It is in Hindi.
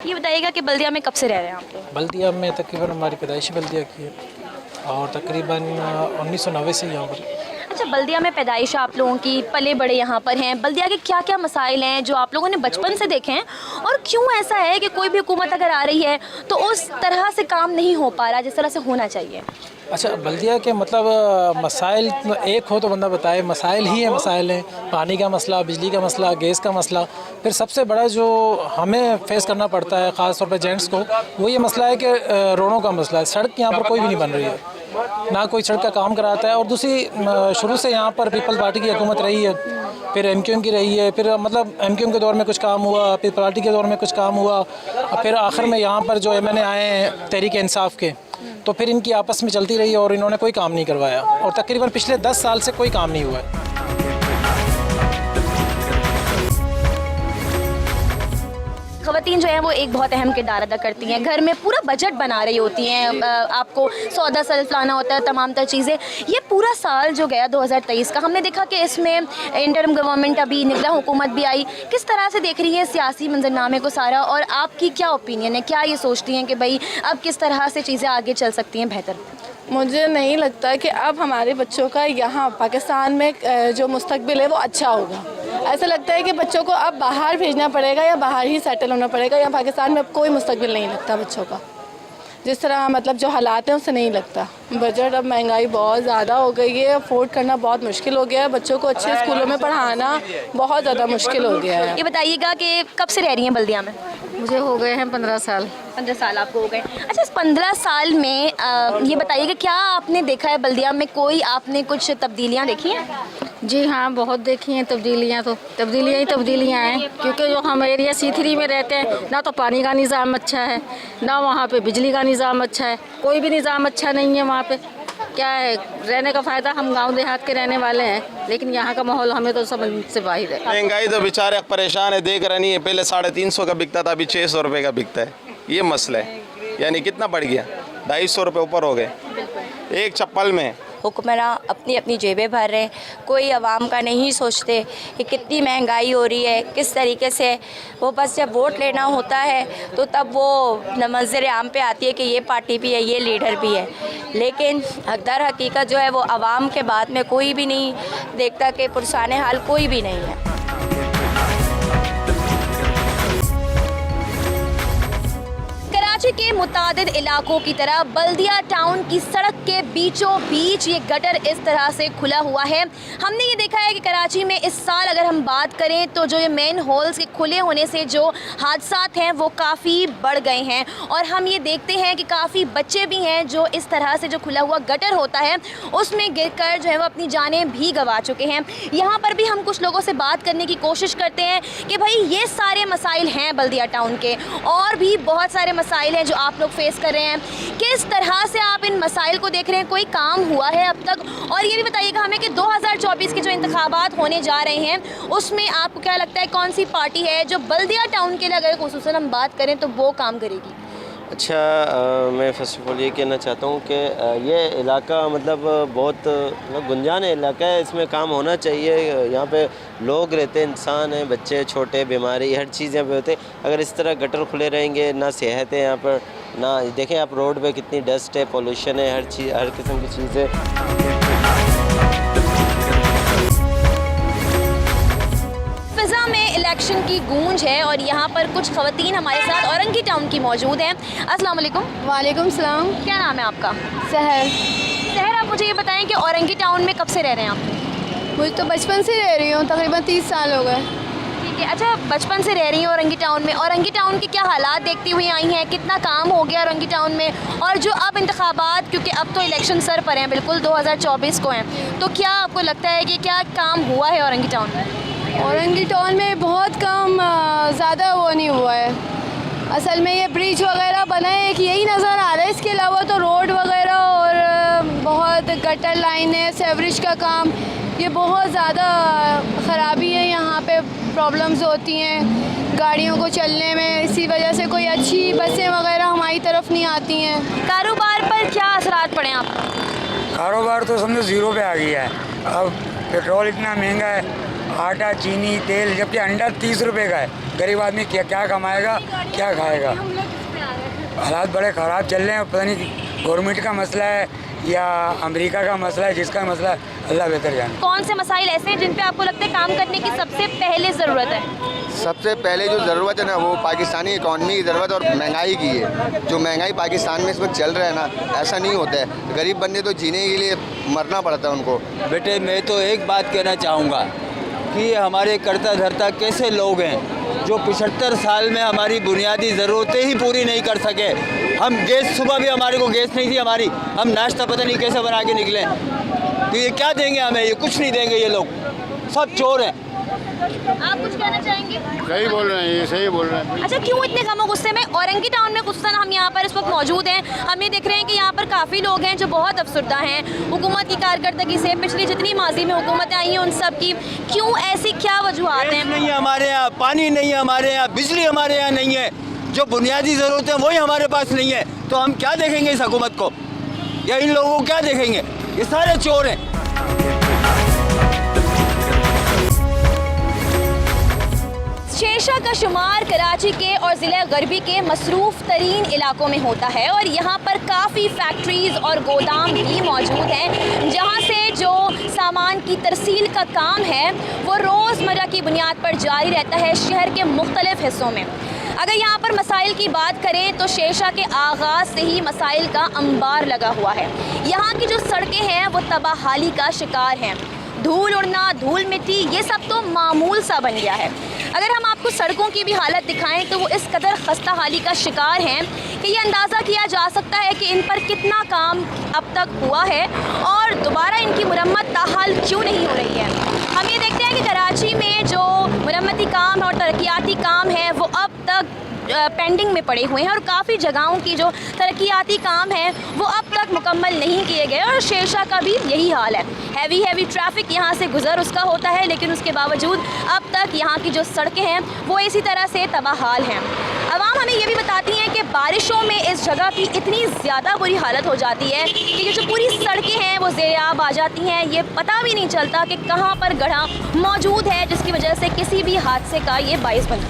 ये बताइएगा कि बल्दिया में कब से रह रहे हैं आप लोग? बल्दिया में तकरीबन हमारी पैदाइशी बल्दिया की है और तकरीबन 1990 से यहाँ पर। अच्छा, बल्दिया में पैदाइश आप लोगों की, पले बड़े यहाँ पर हैं। बल्दिया के क्या क्या मसाइल हैं जो आप लोगों ने बचपन से देखे हैं, और क्यों ऐसा है कि कोई भी हुकूमत अगर आ रही है तो उस तरह से काम नहीं हो पा रहा जिस तरह से होना चाहिए? अच्छा, बल्दिया के मतलब मसाइल एक हो तो बंदा बताए। मसाइल ही है, मसाइल हैं, पानी का मसला, बिजली का मसला, गैस का मसला। फिर सबसे बड़ा जो हमें फेस करना पड़ता है ख़ास तौर पर जेंट्स को, वो ये मसला है कि रोडों का मसला है। सड़क यहाँ पर कोई भी नहीं बन रही है, ना कोई सड़क का काम कराता है। और दूसरी, शुरू से यहाँ पर पीपल्स पार्टी की हुकूमत रही है, फिर एमक्यूएम की रही है, फिर मतलब एमक्यूएम के दौर में कुछ काम हुआ, फिर पार्टी के दौर में कुछ काम हुआ, और फिर आखिर में यहाँ पर जो एमएनए आए हैं तहरीक इंसाफ के, तो फिर इनकी आपस में चलती रही और इन्होंने कोई काम नहीं करवाया, और तकरीबन पिछले 10 साल से कोई काम नहीं हुआ है। ख़वातीन जो हैं वो एक बहुत अहम किरदार अदा करती हैं। घर में पूरा बजट बना रही होती हैं, आपको सौदा सल्फ लाना होता है, तमाम तर चीज़ें। ये पूरा साल जो गया 2023 का, हमने देखा कि इसमें इंटरिम गवर्नमेंट अभी निगरान हुकूमत भी आई। किस तरह से देख रही है सियासी मंजरनामे को सारा, और आपकी क्या ओपिनियन है? क्या ये सोचती हैं कि भाई अब किस तरह से चीज़ें आगे चल सकती हैं बेहतर? मुझे नहीं लगता कि अब हमारे बच्चों का यहाँ पाकिस्तान में जो मुस्तकबिल है वो अच्छा होगा। ऐसा लगता है कि बच्चों को अब बाहर भेजना पड़ेगा या बाहर ही सेटल होना पड़ेगा, या पाकिस्तान में अब कोई मुस्तकबिल नहीं लगता बच्चों का। जिस तरह मतलब जो हालात हैं उससे नहीं लगता। बजट, अब महंगाई बहुत ज़्यादा हो गई है, अफोर्ड करना बहुत मुश्किल हो गया है, बच्चों को अच्छे स्कूलों में पढ़ाना बहुत ज़्यादा मुश्किल हो गया है। ये बताइएगा कि कब से रह रही हैं बल्दिया में? मुझे हो गए हैं 15 साल। 15 साल आपको हो गए। अच्छा, इस 15 साल में ये बताइएगा क्या आपने देखा है बल्दिया में? कोई आपने कुछ तब्दीलियाँ देखी हैं? जी हाँ, बहुत देखी हैं तब्दीलियाँ। तो तब्दीलियाँ ही तब्दीलियाँ हैं, क्योंकि जो हम एरिया C3 में रहते हैं, ना तो पानी का निज़ाम अच्छा है, ना वहाँ पे बिजली का निज़ाम अच्छा है, कोई भी निज़ाम अच्छा नहीं है वहाँ पे। क्या है, रहने का फ़ायदा, हम गांव देहात के रहने वाले हैं, लेकिन यहाँ का माहौल हमें तो समझ से बाहर है। महंगाई तो बेचारे परेशान है, देख रहे नहीं है। पहले 350 का बिकता था, अभी 600 रुपये का बिकता है। ये मसला है, यानी कितना बढ़ गया, 250 रुपये ऊपर हो गए एक चप्पल में। हुक्मरान अपनी अपनी जेबें भर रहे हैं, कोई आवाम का नहीं सोचते कि कितनी महंगाई हो रही है, किस तरीके से। वो बस जब वोट लेना होता है तो तब वो नमज़र आम पे आती है कि ये पार्टी भी है, ये लीडर भी है, लेकिन दर हकीकत जो है वो आवाम के बाद में कोई भी नहीं देखता कि पुरसाने हाल कोई भी नहीं है। कराची के मुतादिद इलाकों की तरह बल्दिया टाउन की सड़क के बीचों बीच ये गटर इस तरह से खुला हुआ है। हमने ये देखा है कि कराची में इस साल अगर हम बात करें तो जो ये मेन होल्स के खुले होने से जो हादसात हैं वो काफ़ी बढ़ गए हैं, और हम ये देखते हैं कि काफ़ी बच्चे भी हैं जो इस तरह से जो खुला हुआ गटर होता है उसमें गिरकर जो है वो अपनी जानें भी गंवा चुके हैं। यहाँ पर भी हम कुछ लोगों से बात करने की कोशिश करते हैं कि भाई ये सारे मसाइल हैं बल्दिया टाउन के, और भी बहुत सारे मसाइल हैं जो आप लोग फेस कर रहे हैं। किस तरह से आप इन मसाइल को देख रहे हैं? कोई काम हुआ है अब तक? और ये भी बताइएगा हमें कि 2024 के जो इंतखाबात होने जा रहे हैं उसमें आपको क्या लगता है कौन सी पार्टी है जो बल्दिया टाउन के लिए अगर खुसूसन हम बात करें तो वो काम करेगी? अच्छा, मैं फ़र्स्ट ऑफ ऑल ये कहना चाहता हूँ कि ये इलाका मतलब बहुत गुंजान इलाका है, इसमें काम होना चाहिए। यहाँ पे लोग रहते हैं, इंसान हैं, बच्चे छोटे, बीमारी, हर चीज़ यहाँ पे होते हैं। अगर इस तरह गटर खुले रहेंगे, ना सेहत है यहाँ पर, ना देखें आप रोड पे कितनी डस्ट है, पोल्यूशन है, हर चीज़, हर किस्म की चीज़ें। फिजा में इलेक्शन की गूंज है और यहाँ पर कुछ खवातीन हमारे साथ औरंगी टाउन की मौजूद हैं। अस्सलाम वालेकुम। वालेकुम सलाम। क्या नाम है आपका? सहर। सहर, आप मुझे ये बताएं कि औरंगी टाउन में कब से रह रहे हैं आप? मुझे तो बचपन से रह रही हूँ, तकरीबन 30 साल हो गए। ठीक है। अच्छा, बचपन से रह रही हैं औरंगी टाउन में। औरंगी टाउन के क्या हालात देखती हुई आई हैं? कितना काम हो गया औरंगी टाउन में? और जो अब इंतखाबात, क्योंकि अब तो इलेक्शन सर पर हैं, बिल्कुल 2024 को हैं, तो क्या आपको लगता है कि क्या काम हुआ है औरंगी टाउन में? औरंगी टाउन में बहुत कम, ज़्यादा वो नहीं हुआ है। असल में ये ब्रिज वगैरह बना है, एक यही नज़र आ रहा है। इसके अलावा तो रोड वगैरह और बहुत गटर लाइन है, सेवरेज का काम, ये बहुत ज़्यादा ख़राबी है। यहाँ पे प्रॉब्लम्स होती हैं गाड़ियों को चलने में, इसी वजह से कोई अच्छी बसें वगैरह हमारी तरफ नहीं आती हैं। कारोबार पर क्या असरात पड़े आप? कारोबार तो समझो ज़ीरो पे आ गया है। अब पेट्रोल इतना महंगा है आटा, चीनी, तेल, जबकि अंडा 30 रुपए का है। गरीब आदमी क्या क्या कमाएगा, क्या खाएगा। हालात बड़े ख़राब चल रहे हैं। पता नहीं गवर्नमेंट का मसला है या अमेरिका का मसला है, जिसका मसला है अल्लाह बेहतर जाने। कौन से मसाइल ऐसे हैं जिन पे आपको लगता है काम करने की सबसे पहले ज़रूरत है? सबसे पहले जो ज़रूरत है ना, वो पाकिस्तानी इकॉनमी की ज़रूरत और महंगाई की है। जो महंगाई पाकिस्तान में इस वक्त चल रहा है ना, ऐसा नहीं होता है। गरीब बंदे तो जीने के लिए मरना पड़ता है उनको। बेटे मैं तो एक बात कहना चाहूँगा कि हमारे करता धरता कैसे लोग हैं जो 75 साल में हमारी बुनियादी ज़रूरतें ही पूरी नहीं कर सके। हम गैस, सुबह भी हमारे को गैस नहीं थी हमारी, हम नाश्ता पता नहीं कैसे बना के निकले। तो ये क्या देंगे हमें? ये कुछ नहीं देंगे। ये लोग सब चोर हैं। आप कुछ कहना चाहेंगे? सही बोल रहे हैं, ये सही बोल रहे हैं। अच्छा, क्यों इतने गमो गुस्से में? औरंगी टाउन में खुसूसन हम यहाँ पर इस वक्त मौजूद हैं। हम ये देख रहे हैं कि यहाँ पर काफ़ी लोग हैं जो बहुत अफसरदा हैं हुकूमत की कारकर्दगी से। पिछली जितनी माजी में हुकूमतें आई हैं उन सब की क्यों ऐसी क्या वजूहत हैं? नहीं है हमारे यहाँ, पानी नहीं है हमारे यहाँ, बिजली हमारे यहाँ नहीं है। जो बुनियादी ज़रूरत है वही हमारे पास नहीं है। तो हम क्या देखेंगे इस हुकूमत को, या इन लोगों को क्या देखेंगे? ये सारे चोर हैं। शेरशाह का शुमार कराची के और ज़िला गरबी के मसरूफ़ तरीन इलाकों में होता है और यहाँ पर काफ़ी फैक्ट्रीज़ और गोदाम भी मौजूद हैं जहाँ से जो सामान की तरसील का काम है वो रोज़मर्रा की बुनियाद पर जारी रहता है शहर के मुख्तलिफ़ हिस्सों में। अगर यहाँ पर मसाइल की बात करें तो शेरशाह के आगाज़ से ही मसाइल का अंबार लगा हुआ है। यहाँ की जो सड़कें हैं वो तबाहाली का शिकार हैं। धूल उड़ना, धूल मिट्टी, ये सब तो मामूल सा बन गया है। अगर हम आपको सड़कों की भी हालत दिखाएं तो वो इस कदर खस्ता हाली का शिकार हैं कि ये अंदाज़ा किया जा सकता है कि इन पर कितना काम अब तक हुआ है और दोबारा इनकी मुरम्मत ताहाल क्यों नहीं हो रही है। हम ये देखते हैं कि कराची में जो मुरम्मती काम है और तरक्याती काम है वो अब तक पेंडिंग में पड़े हुए हैं और काफ़ी जगहों की जो तरक्याती काम है वो अब तक मुकम्मल नहीं किए गए और शेरशाह का भी यही हाल है। हैवी ट्रैफिक यहाँ से गुज़र उसका होता है, लेकिन उसके बावजूद अब तक यहाँ की जो सड़कें हैं वो इसी तरह से तबाहाल हैं। अवाम हमें ये भी बताती हैं कि बारिशों में इस जगह की इतनी ज़्यादा बुरी हालत हो जाती है कि ये जो पूरी सड़कें हैं वो ज़ेर-ए-आब आ जाती हैं। ये पता भी नहीं चलता कि कहाँ पर गड्ढा मौजूद है जिसकी वजह से किसी भी हादसे का ये बाइस बनती है।